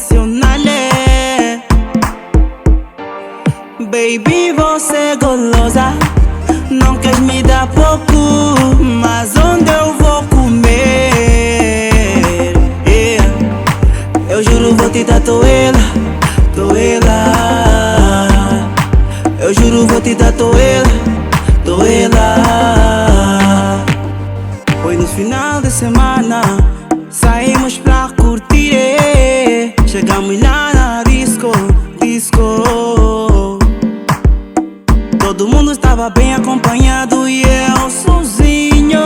sensacional, é. Baby, você é golosa, não queres me dar pouco, mas onde eu vou comer? Yeah. Eu juro vou te dar toela, toela. Eu juro vou te dar toela, toela. Foi no final de semana, saímos pra curtir, chegamos lá na disco, disco. Todo mundo estava bem acompanhado e eu sozinho.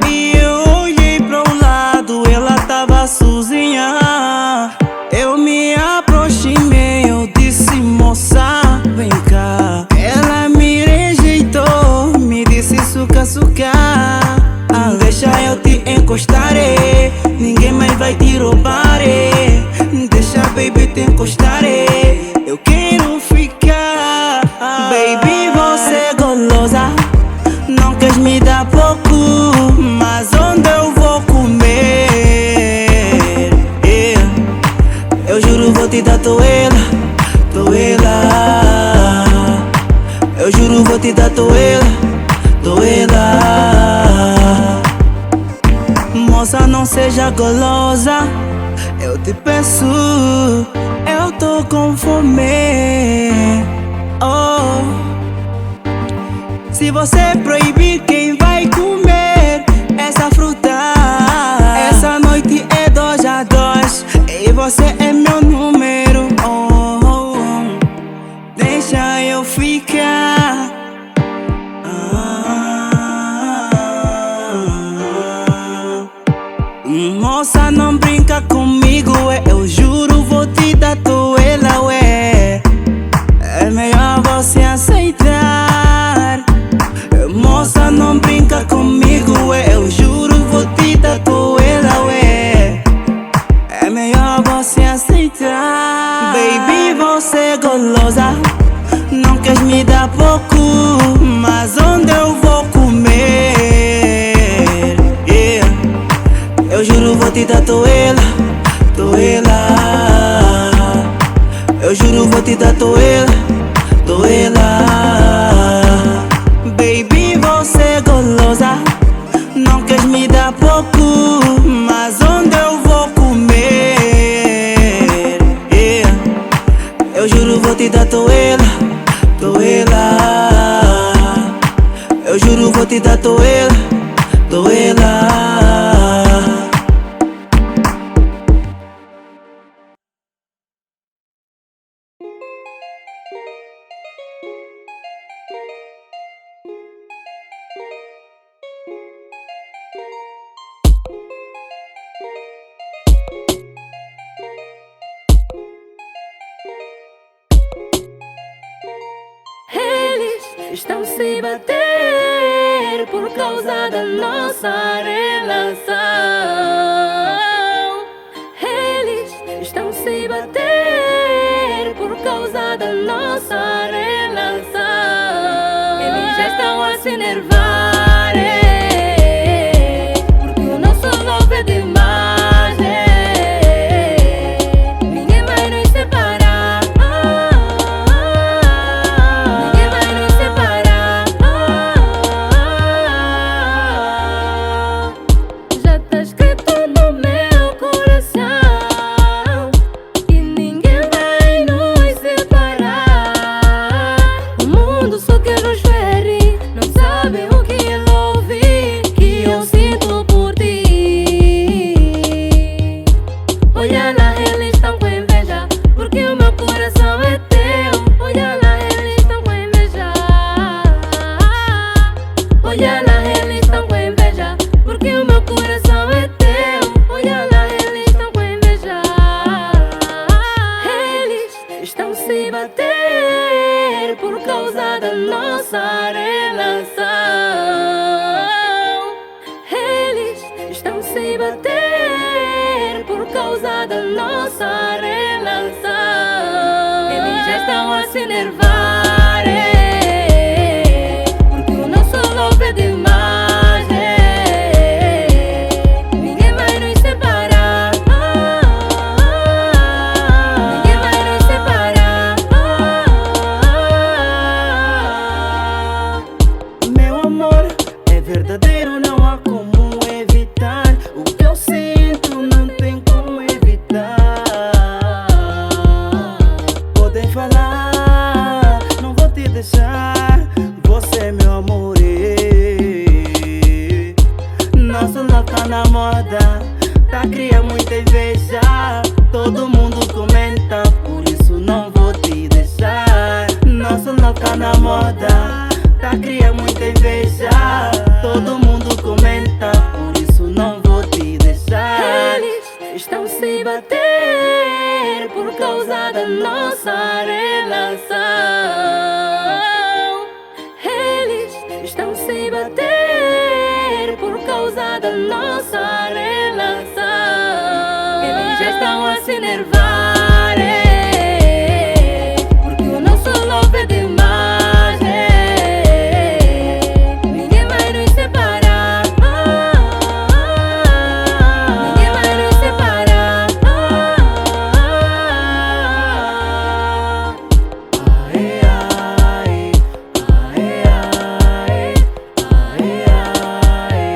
E eu olhei para o lado, ela tava sozinha. Eu me aproximei, eu disse: moça, vem cá. Ela me rejeitou, me disse: suca, suca. Deixa eu te encostar, ninguém mais vai te roubar. Deixa, baby, te encostar, eu quero ficar. Baby, você é golosa, não queres me dar pouco, mas onde eu vou comer? Yeah. Eu juro vou te dar toela, toela. Eu juro vou te dar toela, toela. Moça, não seja golosa, eu te peço, eu tô com fome. Oh, se você proibir, quem vai comer essa fruta? Essa noite é 2 a 2 e você é meu número. Oh, oh, oh. Deixa eu ficar. Moça, não brinca comigo, eu juro vou te dar toela, ué. É melhor você aceitar. Moça, não brinca comigo, eu juro vou te dar toela, ué. É melhor você aceitar. Baby, você é golosa, não queres me dar pouco, mas onde eu vou comer? Yeah. Eu juro vou te dar toela, toela. Eu juro vou te dar toela, toela. Baby, você é golosa, não queres me dar pouco, mas onde eu vou comer? Yeah. Eu juro vou te dar toela, toela. Eu juro vou te dar toela, toela. Estão se bater por causa da nossa relação. Eles estão se bater por causa da nossa relação. Eles já estão a se enervar, porque o nosso love é demais, ninguém vai nos separar. por causa da nossa relação. Eles estão se bater por causa da nossa relação. Eles já estão a se enervar, porque o nosso love é demais, ninguém vai nos separar, ninguém vai nos separar. Aê, aê, aê, aê, aê, aê, aê, aê,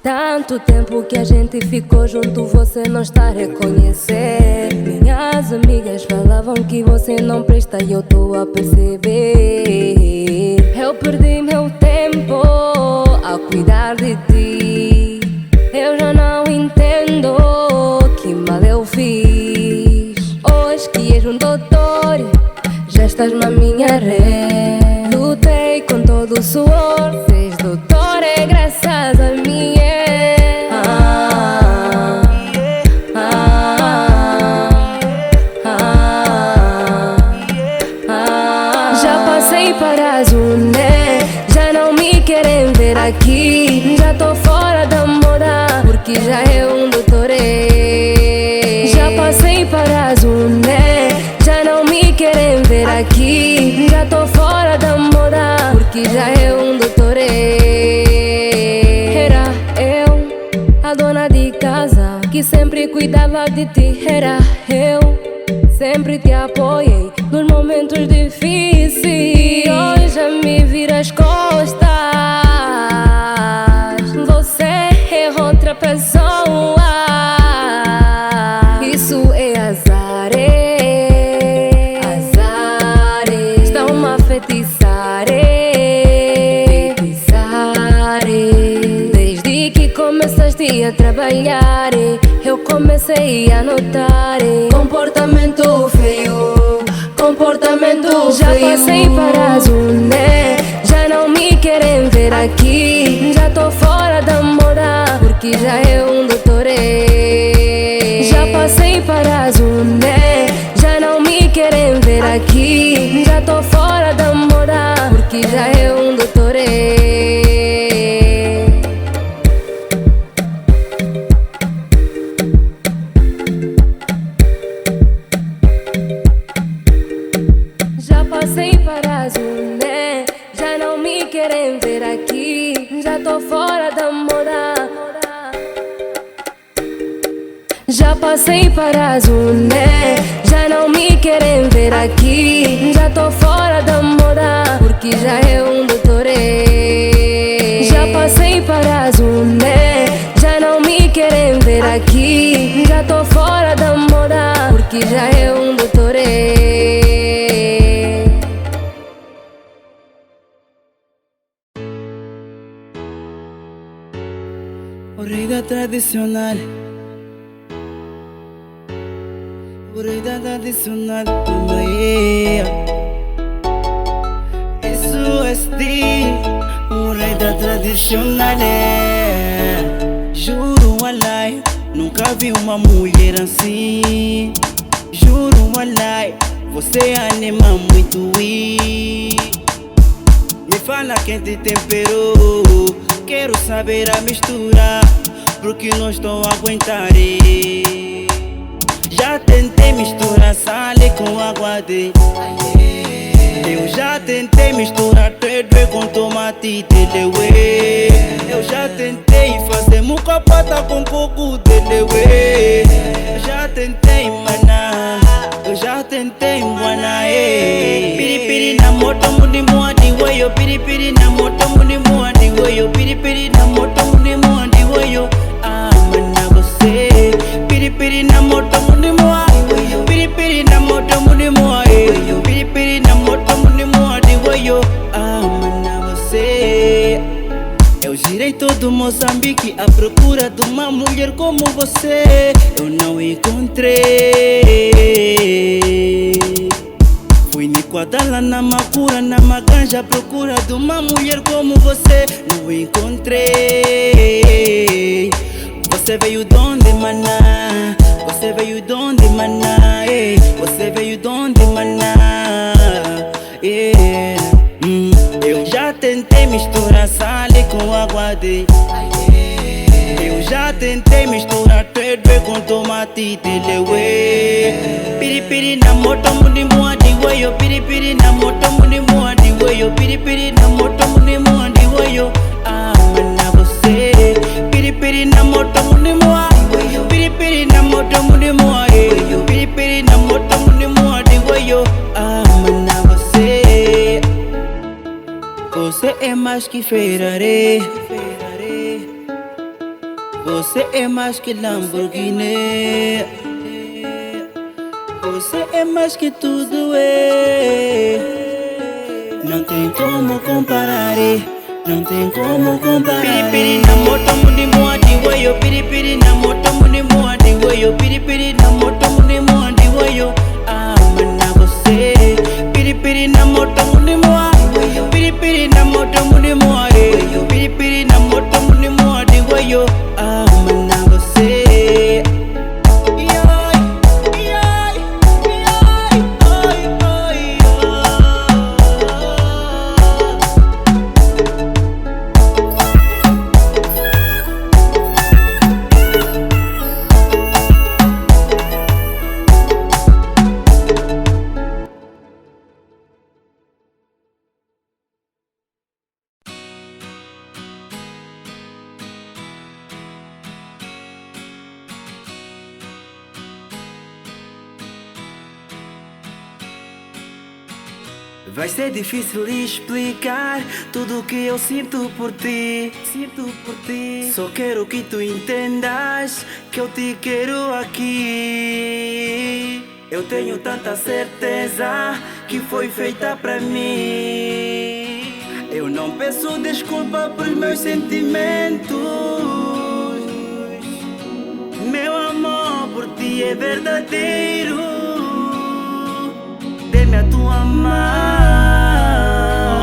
Tanto tempo que a gente ficou junto, você não está a reconhecer. Minhas amigas falavam que você não presta e eu tô a perceber. Eu perdi meu tempo a cuidar de ti. Eu já não entendo que mal eu fiz. Hoje que és um doutor, já estás na minha rede. Lutei com todo o suor, seis doutor é graças a mim. Já passei para a Zuné, já não me querem ver aqui. Já tô fora da moda, porque já é um doutorê. Já passei para a Zuné, já não me querem ver aqui. Já tô fora da moda, porque já é um doutorê. Era eu, a dona de casa, que sempre cuidava de ti. Era eu, sempre te apoiei nos momentos difíceis. Hoje já me vira as costas, você é outra pessoa. Isso é azar, azar. Estão-me a feitiçar, feitiçar. Desde que começaste a trabalhar, eu comecei a notar comportamento feio, comportamento já feio. Já passei para a Zuné, já não me querem ver aqui. Já tô fora da moda, porque já é um doutorê. Já passei para a Zuné, já não me querem ver aqui. Já tô fora da moda, porque já é um doutorê. Passei para a Zuné, já não me querem ver aqui. Já tô fora da moda. Já passei para a Zuné, já não me querem ver aqui. Já tô fora da moda, porque já é um doutorê. Já passei para a Zuné, já não me querem ver aqui. Já tô fora da moda, porque já é um doutorê. O rei da tradicional, o rei da tradicional, Maia. Isso é estilo, o rei da tradicional. Juro, walai, nunca vi uma mulher assim. Juro, walai, você anima muito. Me fala quem te temperou, quero saber a mistura, porque não estou a aguentar. Já tentei misturar sal com água de tentei misturar pedro com tomate e teleuê. Eu já tentei fazer mucapata com coco teleuê. Eu já tentei maná, eu já tentei guanaê. Piripiri na moto mundi mua di wayo. Piripiri na moto mundi mua di wayo. Piripiri na moto mundi mua di wayo. Ah, maná você. Piripiri na moto mundi mua. Piripiri na moto mundi mua. Piripiri na moto mundi mua di wayo. Ah, maná você. Eu girei todo Moçambique à procura de uma mulher como você. Eu não encontrei. Fui em Quadala, na Macura, na Maganja à procura de uma mulher como você. Não encontrei. Você veio de onde, maná? Você veio de onde, maná? Você veio de onde, maná? Eu já tentei misturar sal com água de. Eu já tentei misturar pedro com tomate e teleuê. Piripiri na moto mundi mua di wayo. Piripiri na moto mundi mua di wayo. Piripiri na moto mundi mua di wayo. Ah, maná você. Piripiri na moto mundi mua. Piripiri na moto mundi mua. Piripiri na moto mundi mua di wayo. Ah, maná você. Você é mais que Ferrari. Você é mais que Lamborghini. Você é mais que tudo não tem como comparar. Não tem como comparar. Piripiri na moto mundi mua di wayo. Piripiri na moto mundi mua di wayo. Piripiri na moto mundi mua di wayo. Ah, maná você. Piripiri na moto mundi mua. Piripiri na moto mundi mua. Piripiri na moto mundi mua di wayo. Ah, maná você. Vai ser difícil explicar tudo o que eu sinto por ti. Só quero que tu entendas que eu te quero aqui. Eu tenho tanta certeza que foi feita pra mim. Eu não peço desculpa pelos meus sentimentos. Meu amor por ti é verdadeiro. Dê-me a tua mão.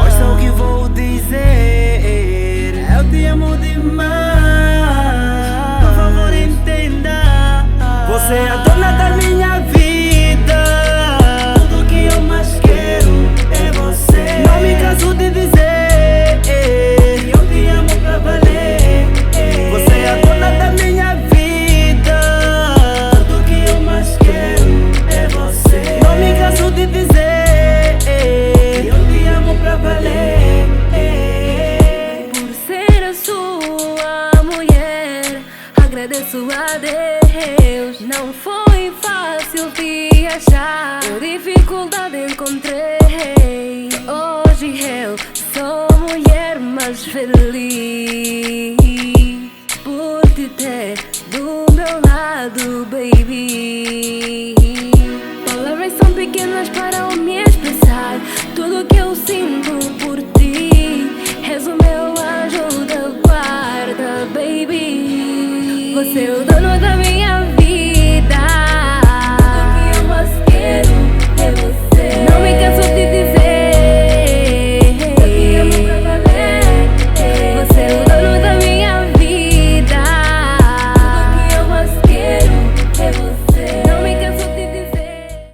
Ouça o que vou dizer. Eu te amo demais. Por favor entenda. Você é a dona da minha vida. Tudo que eu mais quero é você. Não me canso de dizer. Eu te amo pra valer. Você é a dona da minha vida. Tudo que eu mais quero é você. Não me canso de dizer. Eu te amo pra valer. Por ser a sua mulher, agradeço a Deus. Não foi fácil te achar, por dificuldade encontrei. Hoje eu sou mulher mais feliz por te ter do meu lado, baby. Palavras são pequenas para me expressar tudo que eu sinto por ti. És o meu anjo da guarda, baby. Você é o dono da minha